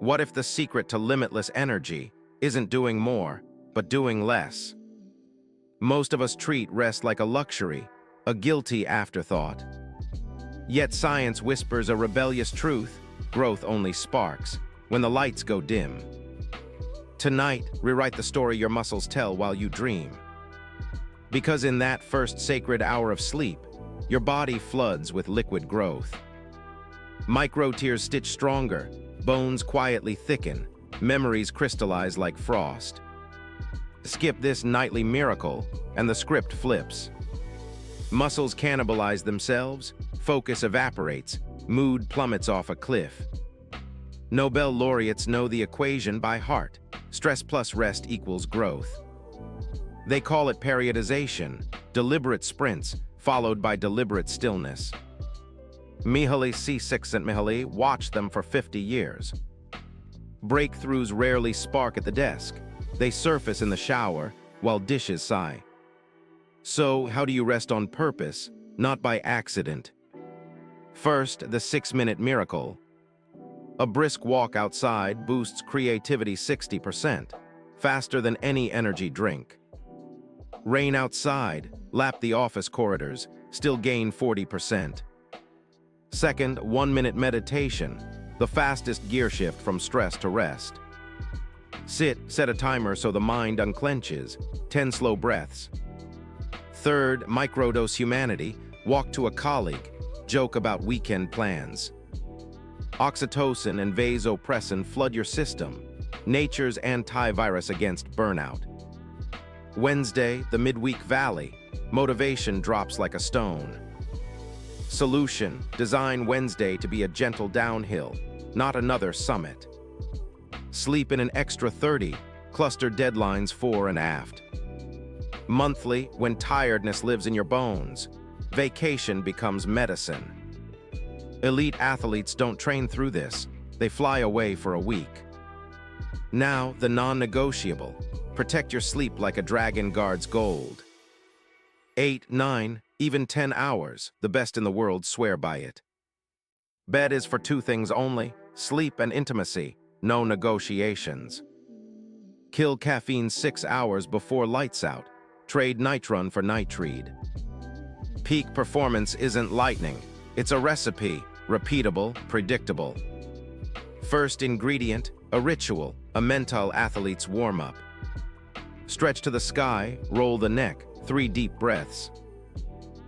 What if the secret to limitless energy isn't doing more, but doing less? Most of us treat rest like a luxury, a guilty afterthought. Yet science whispers a rebellious truth: growth only sparks when the lights go dim. Tonight, rewrite the story your muscles tell while you dream. Because in that first sacred hour of sleep, your body floods with liquid growth. Micro tears stitch stronger, bones quietly thicken, memories crystallize like frost. Skip this nightly miracle, and the script flips. Muscles cannibalize themselves, focus evaporates, mood plummets off a cliff. Nobel laureates know the equation by heart: stress plus rest equals growth. They call it periodization, deliberate sprints, followed by deliberate stillness. Mihaly Csikszentmihalyi watched them for 50 years. Breakthroughs rarely spark at the desk. They surface in the shower, while dishes sigh. So, how do you rest on purpose, not by accident? First, the 6-minute miracle. A brisk walk outside boosts creativity 60%, faster than any energy drink. Rain outside, lap the office corridors, still gain 40%. Second, 1-minute meditation, the fastest gear shift from stress to rest. Sit, set a timer so the mind unclenches, 10 slow breaths. Third, microdose humanity, walk to a colleague, joke about weekend plans. Oxytocin and vasopressin flood your system, nature's antivirus against burnout. Wednesday, the midweek valley, motivation drops like a stone. Solution, design Wednesday to be a gentle downhill, not another summit. Sleep in an extra 30, cluster deadlines fore and aft. Monthly, when tiredness lives in your bones, vacation becomes medicine. Elite athletes don't train through this, they fly away for a week. Now, the non-negotiable. Protect your sleep like a dragon guards gold. 8, 9, even 10 hours, the best in the world swear by it. Bed is for 2 things only: sleep and intimacy, no negotiations. Kill caffeine 6 hours before lights out. Trade nitrun for nitride. Peak performance isn't lightning, it's a recipe, repeatable, predictable. First ingredient, a ritual, a mental athlete's warm-up. Stretch to the sky, roll the neck, 3 deep breaths.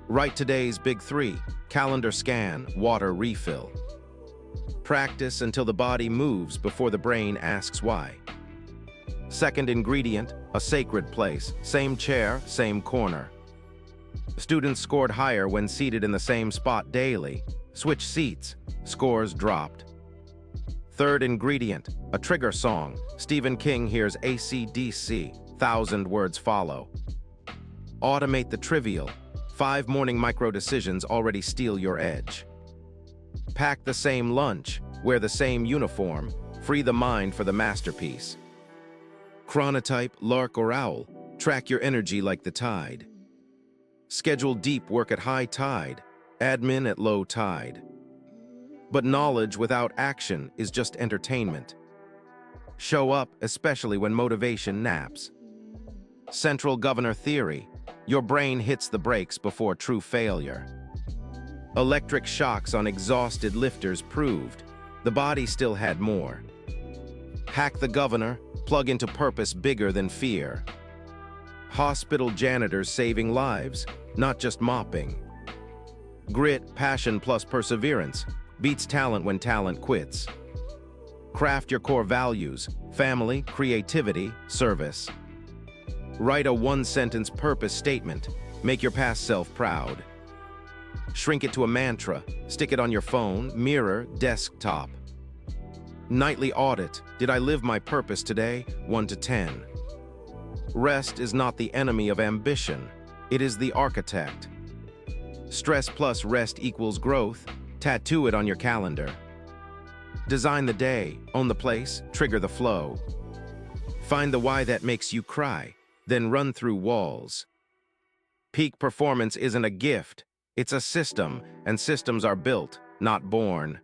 Write today's big 3, calendar scan, water refill. Practice until the body moves before the brain asks why. Second ingredient, a sacred place, same chair, same corner. Students scored higher when seated in the same spot daily. Switch seats, scores dropped. Third ingredient, a trigger song. Stephen King hears AC/DC, 1,000 words follow. Automate the trivial. 5 morning micro-decisions already steal your edge. Pack the same lunch, wear the same uniform, free the mind for the masterpiece. Chronotype, lark or owl, track your energy like the tide. Schedule deep work at high tide, admin at low tide. But knowledge without action is just entertainment. Show up, especially when motivation naps. Central governor theory, your brain hits the brakes before true failure. Electric shocks on exhausted lifters proved the body still had more. Hack the governor, plug into purpose bigger than fear. Hospital janitors saving lives, not just mopping. Grit, passion plus perseverance beats talent when talent quits. Craft your core values: family, creativity, service. Write a 1-sentence purpose statement. Make your past self proud. Shrink it to a mantra. Stick it on your phone, mirror, desktop. Nightly audit. Did I live my purpose today? 1 to 10. Rest is not the enemy of ambition. It is the architect. Stress plus rest equals growth. Tattoo it on your calendar. Design the day, own the place, trigger the flow. Find the why that makes you cry, then run through walls. Peak performance isn't a gift, it's a system, and systems are built, not born.